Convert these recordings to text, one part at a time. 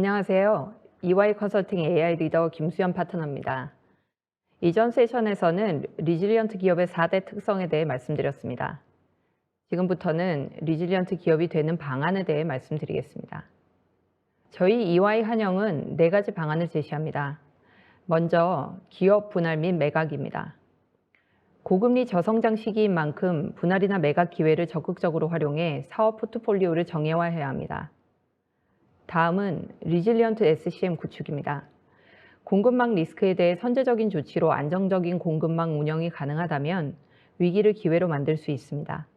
안녕하세요. EY 컨설팅 AI 리더 김수연 파트너입니다. 이전 세션에서는 리질리언트 기업의 4대 특성에 대해 말씀드렸습니다. 지금부터는 리질리언트 기업이 되는 방안에 대해 말씀드리겠습니다. 저희 EY 한영은 4가지 방안을 제시합니다. 먼저 기업 분할 및 매각입니다. 고금리 저성장 시기인 만큼 분할이나 매각 기회를 적극적으로 활용해 사업 포트폴리오를 정예화해야 합니다. 다음은 리질리언트 SCM 구축입니다. 공급망 리스크에 대해 선제적인 조치로 안정적인 공급망 운영이 가능하다면 위기를 기회로 만들 수 있습니다.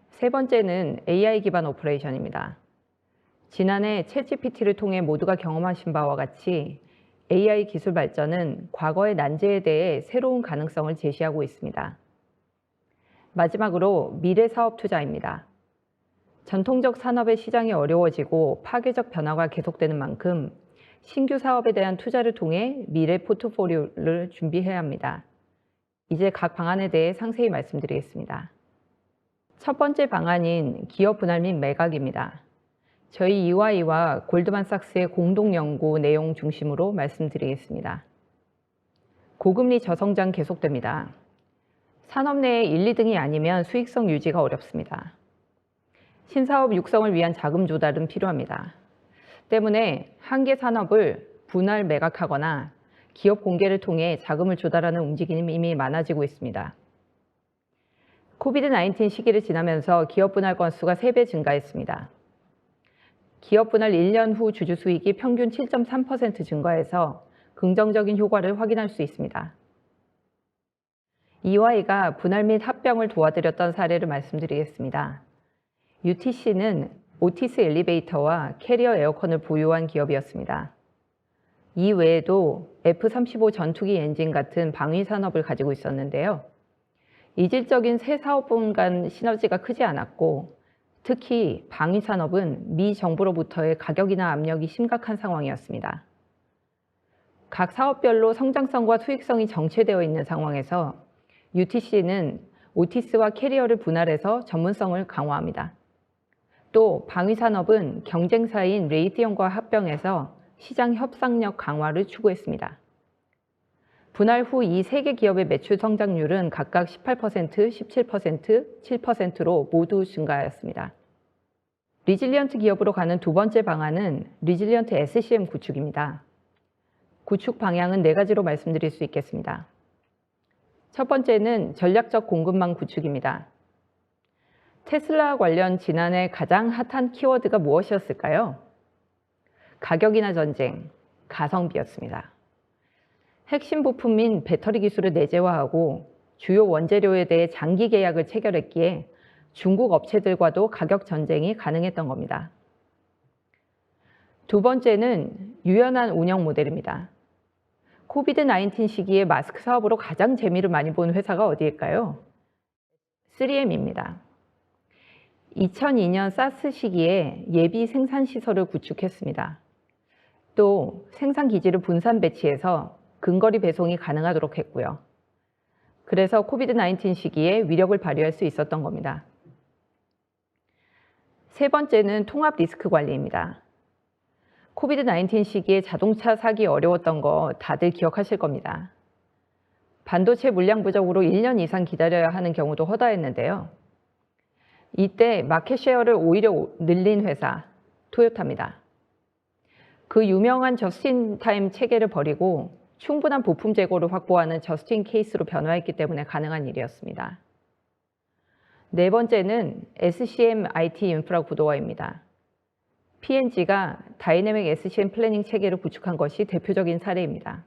세 번째는 AI 기반 오퍼레이션입니다. 지난해 챗GPT를 통해 모두가 경험하신 바와 같이 AI 기술 발전은 과거의 난제에 대해 새로운 가능성을 제시하고 있습니다. 마지막으로 미래 사업 투자입니다. 전통적 산업의 시장이 어려워지고 파괴적 변화가 계속되는 만큼 신규 사업에 대한 투자를 통해 미래 포트폴리오를 준비해야 합니다. 이제 각 방안에 대해 상세히 말씀드리겠습니다. 첫 번째 방안인 기업 분할 및 매각입니다. 저희 EY와 골드만삭스의 공동 연구 내용 중심으로 말씀드리겠습니다. 고금리 저성장 계속됩니다. 산업 내의 1, 2등이 아니면 수익성 유지가 어렵습니다. 신사업 육성을 위한 자금 조달은 필요합니다. 때문에 한 개 산업을 분할 매각하거나 기업 공개를 통해 자금을 조달하는 움직임이 많아지고 있습니다. 코비드-19 시기를 지나면서 기업 분할 건수가 3배 증가했습니다. 기업 분할 1년 후 주주 수익이 평균 7.3% 증가해서 긍정적인 효과를 확인할 수 있습니다. EY가 분할 및 합병을 도와드렸던 사례를 말씀드리겠습니다. UTC는 오티스 엘리베이터와 캐리어 에어컨을 보유한 기업이었습니다. 이 외에도 F-35 전투기 엔진 같은 방위 산업을 가지고 있었는데요. 이질적인 세 사업분 간 시너지가 크지 않았고 특히 방위 산업은 미 정부로부터의 가격이나 압력이 심각한 상황이었습니다. 각 사업별로 성장성과 수익성이 정체되어 있는 상황에서 UTC는 오티스와 캐리어를 분할해서 전문성을 강화합니다. 또 방위산업은 경쟁사인 레이티언과 합병해서 시장 협상력 강화를 추구했습니다. 분할 후 이 3개 기업의 매출 성장률은 각각 18%, 17%, 7%로 모두 증가하였습니다. 리질리언트 기업으로 가는 두 번째 방안은 리질리언트 SCM 구축입니다. 구축 방향은 4가지로 말씀드릴 수 있겠습니다. 첫 번째는 전략적 공급망 구축입니다. 테슬라 관련 지난해 가장 핫한 키워드가 무엇이었을까요? 가격이나 전쟁, 가성비였습니다. 핵심 부품인 배터리 기술을 내재화하고 주요 원재료에 대해 장기 계약을 체결했기에 중국 업체들과도 가격 전쟁이 가능했던 겁니다. 두 번째는 유연한 운영 모델입니다. 코비드-19 시기에 마스크 사업으로 가장 재미를 많이 본 회사가 어디일까요? 3M입니다. 2002년 사스 시기에 예비 생산시설을 구축했습니다. 또 생산기지를 분산 배치해서 근거리 배송이 가능하도록 했고요. 그래서 코비드-19 시기에 위력을 발휘할 수 있었던 겁니다. 세 번째는 통합 리스크 관리입니다. 코비드-19 시기에 자동차 사기 어려웠던 거 다들 기억하실 겁니다. 반도체 물량 부족으로 1년 이상 기다려야 하는 경우도 허다했는데요. 이때 마켓 셰어를 오히려 늘린 회사, 토요타입니다. 그 유명한 저스트인타임 체계를 버리고 충분한 부품 재고를 확보하는 저스트인 케이스로 변화했기 때문에 가능한 일이었습니다. 네 번째는 SCM IT 인프라 구도화입니다. P&G가 다이내믹 SCM 플래닝 체계를 구축한 것이 대표적인 사례입니다.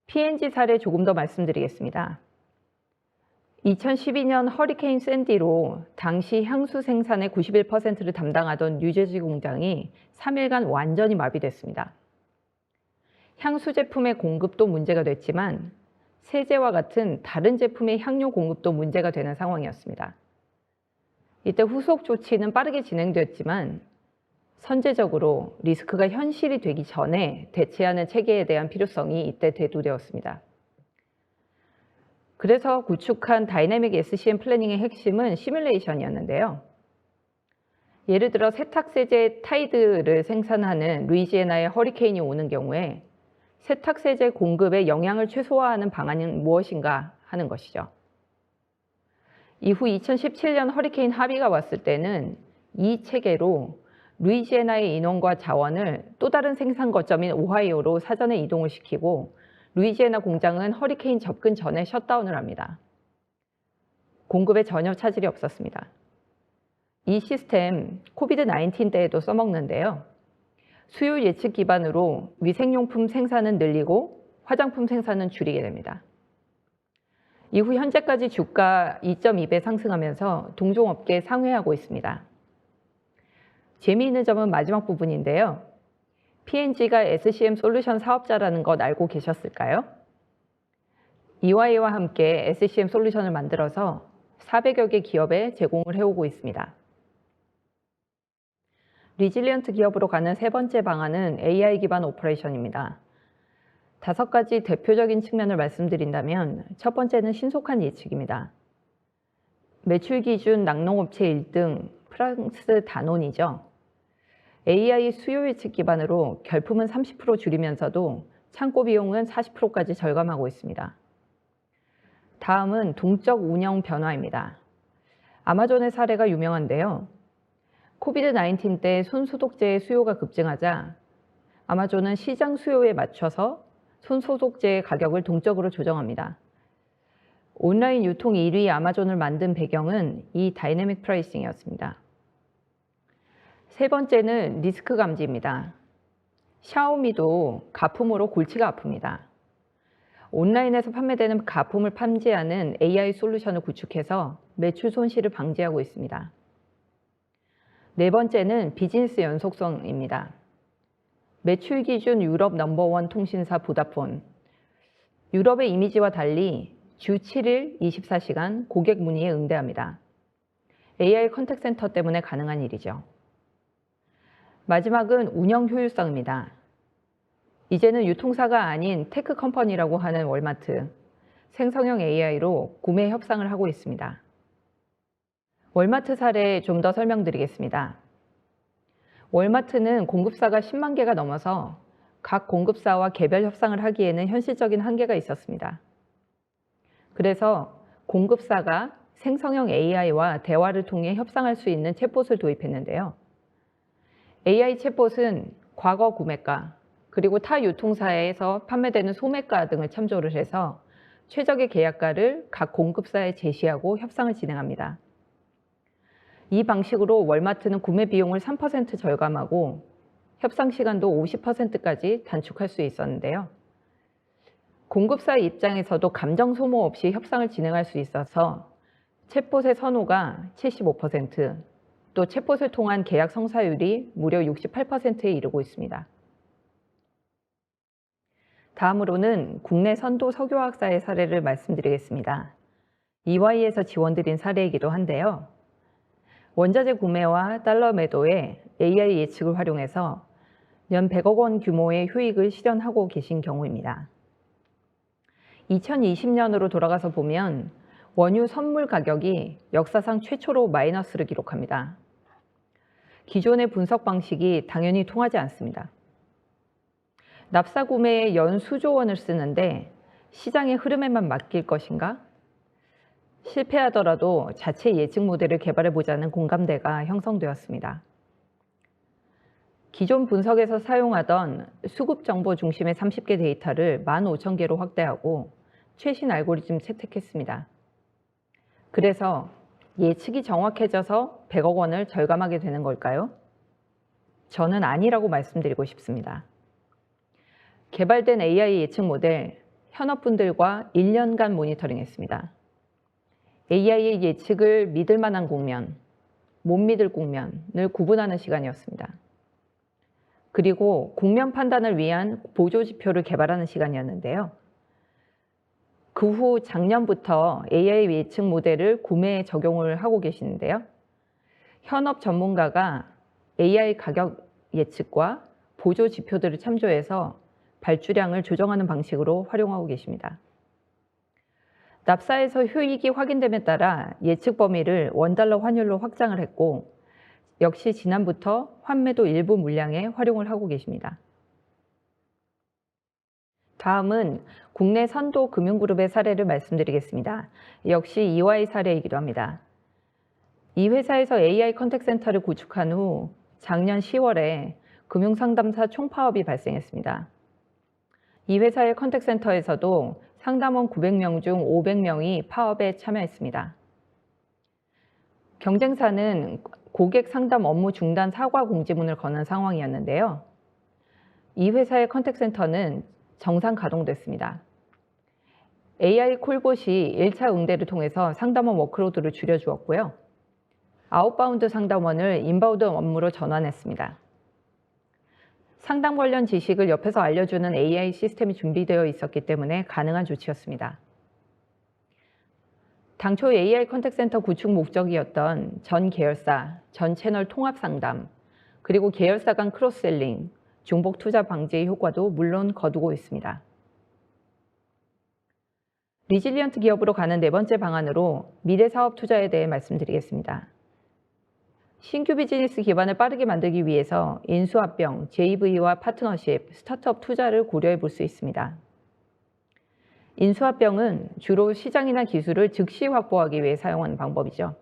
P&G 사례 조금 더 말씀드리겠습니다. 2012년 허리케인 샌디로 당시 향수 생산의 91%를 담당하던 뉴저지 공장이 3일간 완전히 마비됐습니다. 향수 제품의 공급도 문제가 됐지만 세제와 같은 다른 제품의 향료 공급도 문제가 되는 상황이었습니다. 이때 후속 조치는 빠르게 진행되었지만 선제적으로 리스크가 현실이 되기 전에 대체하는 체계에 대한 필요성이 이때 대두되었습니다. 그래서 구축한 다이내믹 SCM 플래닝의 핵심은 시뮬레이션이었는데요. 예를 들어 세탁세제 타이드를 생산하는 루이지애나에 허리케인이 오는 경우에 세탁세제 공급에 영향을 최소화하는 방안은 무엇인가 하는 것이죠. 이후 2017년 허리케인 하비가 왔을 때는 이 체계로 루이지애나의 인원과 자원을 또 다른 생산 거점인 오하이오로 사전에 이동을 시키고 루이지애나 공장은 허리케인 접근 전에 셧다운을 합니다. 공급에 전혀 차질이 없었습니다. 이 시스템 코비드-19 때에도 써먹는데요. 수요 예측 기반으로 위생용품 생산은 늘리고 화장품 생산은 줄이게 됩니다. 이후 현재까지 주가 2.2배 상승하면서 동종업계 상회하고 있습니다. 재미있는 점은 마지막 부분인데요. P&G가 SCM 솔루션 사업자라는 것 알고 계셨을까요? EY와 함께 SCM 솔루션을 만들어서 400여 개 기업에 제공을 해오고 있습니다. 리질리언트 기업으로 가는 세 번째 방안은 AI 기반 오퍼레이션입니다. 5가지 대표적인 측면을 말씀드린다면 첫 번째는 신속한 예측입니다. 매출 기준 낙농업체 1등 프랑스 다논이죠. AI 수요 예측 기반으로 결품은 30% 줄이면서도 창고 비용은 40%까지 절감하고 있습니다. 다음은 동적 운영 변화입니다. 아마존의 사례가 유명한데요. 코비드-19 때 손소독제의 수요가 급증하자 아마존은 시장 수요에 맞춰서 손소독제의 가격을 동적으로 조정합니다. 온라인 유통 1위 아마존을 만든 배경은 이 다이내믹 프라이싱이었습니다. 세 번째는 리스크 감지입니다. 샤오미도 가품으로 골치가 아픕니다. 온라인에서 판매되는 가품을 탐지하는 AI 솔루션을 구축해서 매출 손실을 방지하고 있습니다. 네 번째는 비즈니스 연속성입니다. 매출 기준 유럽 넘버원 통신사 보다폰. 유럽의 이미지와 달리 주 7일 24시간 고객 문의에 응대합니다. AI 컨택센터 때문에 가능한 일이죠. 마지막은 운영 효율성입니다. 이제는 유통사가 아닌 테크 컴퍼니라고 하는 월마트, 생성형 AI로 구매 협상을 하고 있습니다. 월마트 사례 좀 더 설명드리겠습니다. 월마트는 공급사가 10만 개가 넘어서 각 공급사와 개별 협상을 하기에는 현실적인 한계가 있었습니다. 그래서 공급사가 생성형 AI와 대화를 통해 협상할 수 있는 챗봇을 도입했는데요. AI 챗봇은 과거 구매가, 그리고 타 유통사에서 판매되는 소매가 등을 참조를 해서 최적의 계약가를 각 공급사에 제시하고 협상을 진행합니다. 이 방식으로 월마트는 구매 비용을 3% 절감하고 협상 시간도 50%까지 단축할 수 있었는데요. 공급사 입장에서도 감정 소모 없이 협상을 진행할 수 있어서 챗봇의 선호가 75%, 또 챗봇을 통한 계약 성사율이 무려 68%에 이르고 있습니다. 다음으로는 국내 선도 석유화학사의 사례를 말씀드리겠습니다. EY에서 지원드린 사례이기도 한데요. 원자재 구매와 달러 매도에 AI 예측을 활용해서 연 100억 원 규모의 효익을 실현하고 계신 경우입니다. 2020년으로 돌아가서 보면 원유 선물 가격이 역사상 최초로 마이너스를 기록합니다. 기존의 분석 방식이 당연히 통하지 않습니다. 납사 구매에 연 수조 원을 쓰는데 시장의 흐름에만 맡길 것인가? 실패하더라도 자체 예측 모델을 개발해보자는 공감대가 형성되었습니다. 기존 분석에서 사용하던 수급 정보 중심의 30개 데이터를 15,000개로 확대하고 최신 알고리즘 채택했습니다. 그래서 예측이 정확해져서 100억 원을 절감하게 되는 걸까요? 저는 아니라고 말씀드리고 싶습니다. 개발된 AI 예측 모델, 현업분들과 1년간 모니터링했습니다. AI의 예측을 믿을 만한 국면, 못 믿을 국면을 구분하는 시간이었습니다. 그리고 국면 판단을 위한 보조 지표를 개발하는 시간이었는데요. 그 후 작년부터 AI 예측 모델을 구매에 적용을 하고 계시는데요. 현업 전문가가 AI 가격 예측과 보조 지표들을 참조해서 발주량을 조정하는 방식으로 활용하고 계십니다. 납사에서 효익이 확인됨에 따라 예측 범위를 원달러 환율로 확장을 했고 역시 지난부터 환매도 일부 물량에 활용을 하고 계십니다. 다음은 국내 선도 금융그룹의 사례를 말씀드리겠습니다. 역시 EY 사례이기도 합니다. 이 회사에서 AI 컨택센터를 구축한 후 작년 10월에 금융상담사 총파업이 발생했습니다. 이 회사의 컨택센터에서도 상담원 900명 중 500명이 파업에 참여했습니다. 경쟁사는 고객 상담 업무 중단 사과 공지문을 거는 상황이었는데요. 이 회사의 컨택센터는 정상 가동됐습니다. AI 콜봇이 1차 응대를 통해서 상담원 워크로드를 줄여주었고요. 아웃바운드 상담원을 인바운드 업무로 전환했습니다. 상담 관련 지식을 옆에서 알려주는 AI 시스템이 준비되어 있었기 때문에 가능한 조치였습니다. 당초 AI 컨택센터 구축 목적이었던 전 계열사, 전 채널 통합 상담, 그리고 계열사 간 크로스셀링, 중복 투자 방지의 효과도 물론 거두고 있습니다. 리질리언트 기업으로 가는 네 번째 방안으로 미래 사업 투자에 대해 말씀드리겠습니다. 신규 비즈니스 기반을 빠르게 만들기 위해서 인수합병, JV와 파트너십, 스타트업 투자를 고려해 볼 수 있습니다. 인수합병은 주로 시장이나 기술을 즉시 확보하기 위해 사용하는 방법이죠.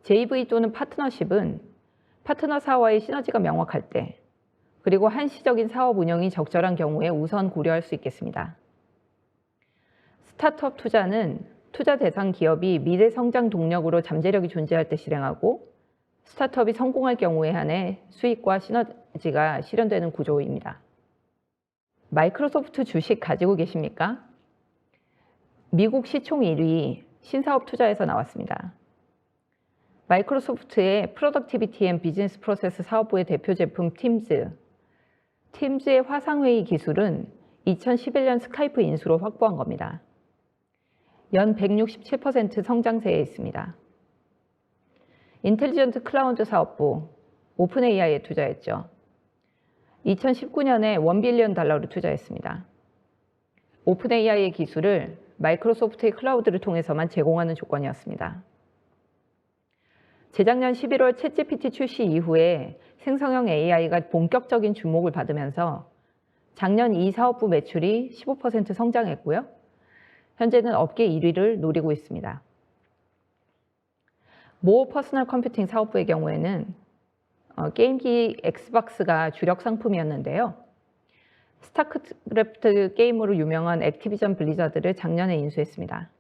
JV 또는 파트너십은 파트너사와의 시너지가 명확할 때, 그리고 한시적인 사업 운영이 적절한 경우에 우선 고려할 수 있겠습니다. 스타트업 투자는 투자 대상 기업이 미래 성장 동력으로 잠재력이 존재할 때 실행하고 스타트업이 성공할 경우에 한해 수익과 시너지가 실현되는 구조입니다. 마이크로소프트 주식 가지고 계십니까? 미국 시총 1위 신사업 투자에서 나왔습니다. 마이크로소프트의 프로덕티비티 앤 비즈니스 프로세스 사업부의 대표 제품 팀즈의 화상회의 기술은 2011년 스카이프 인수로 확보한 겁니다. 연 167% 성장세에 있습니다. 인텔리전트 클라우드 사업부, 오픈 AI에 투자했죠. 2019년에 $1빌리언을 투자했습니다. 오픈 AI의 기술을 마이크로소프트의 클라우드를 통해서만 제공하는 조건이었습니다. 재작년 11월 챗GPT 출시 이후에 생성형 AI가 본격적인 주목을 받으면서 작년 이 사업부 매출이 15% 성장했고요. 현재는 업계 1위를 노리고 있습니다. 모 퍼스널 컴퓨팅 사업부의 경우에는 게임기 엑스박스가 주력 상품이었는데요. 스타크래프트 게임으로 유명한 액티비전 블리자드를 작년에 인수했습니다.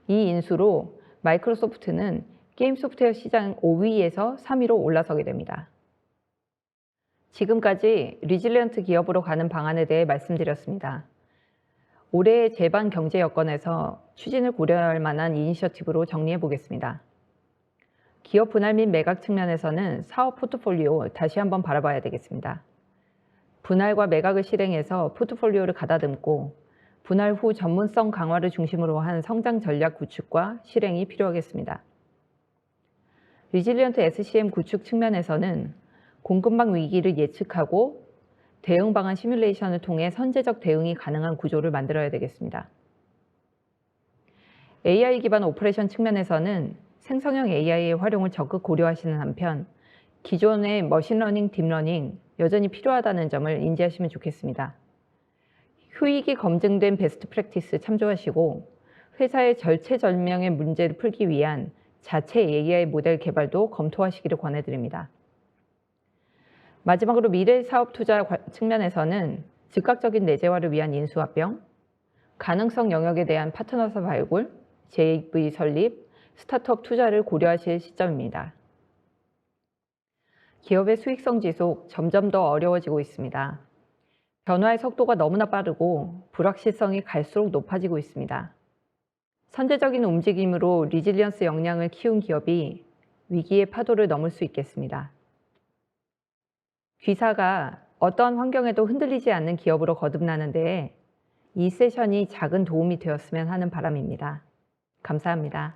이 인수로 마이크로소프트는 게임 소프트웨어 시장 5위에서 3위로 올라서게 됩니다. 지금까지 리질리언트 기업으로 가는 방안에 대해 말씀드렸습니다. 올해의 제반 경제 여건에서 추진을 고려할 만한 이니셔티브로 정리해 보겠습니다. 기업 분할 및 매각 측면에서는 사업 포트폴리오 다시 한번 바라봐야 되겠습니다. 분할과 매각을 실행해서 포트폴리오를 가다듬고 분할 후 전문성 강화를 중심으로 한 성장 전략 구축과 실행이 필요하겠습니다. 리질리언트 SCM 구축 측면에서는 공급망 위기를 예측하고 대응 방안 시뮬레이션을 통해 선제적 대응이 가능한 구조를 만들어야 되겠습니다. AI 기반 오퍼레이션 측면에서는 생성형 AI의 활용을 적극 고려하시는 한편 기존의 머신러닝, 딥러닝 여전히 필요하다는 점을 인지하시면 좋겠습니다. 효익이 검증된 베스트 프랙티스 참조하시고 회사의 절체절명의 문제를 풀기 위한 자체 AI 모델 개발도 검토하시기를 권해드립니다. 마지막으로 미래 사업 투자 측면에서는 즉각적인 내재화를 위한 인수합병, 가능성 영역에 대한 파트너사 발굴, JV 설립, 스타트업 투자를 고려하실 시점입니다. 기업의 수익성 지속 점점 더 어려워지고 있습니다. 변화의 속도가 너무나 빠르고 불확실성이 갈수록 높아지고 있습니다. 선제적인 움직임으로 리질리언스 역량을 키운 기업이 위기의 파도를 넘을 수 있겠습니다. 귀사가 어떠한 환경에도 흔들리지 않는 기업으로 거듭나는 데에 이 세션이 작은 도움이 되었으면 하는 바람입니다. 감사합니다.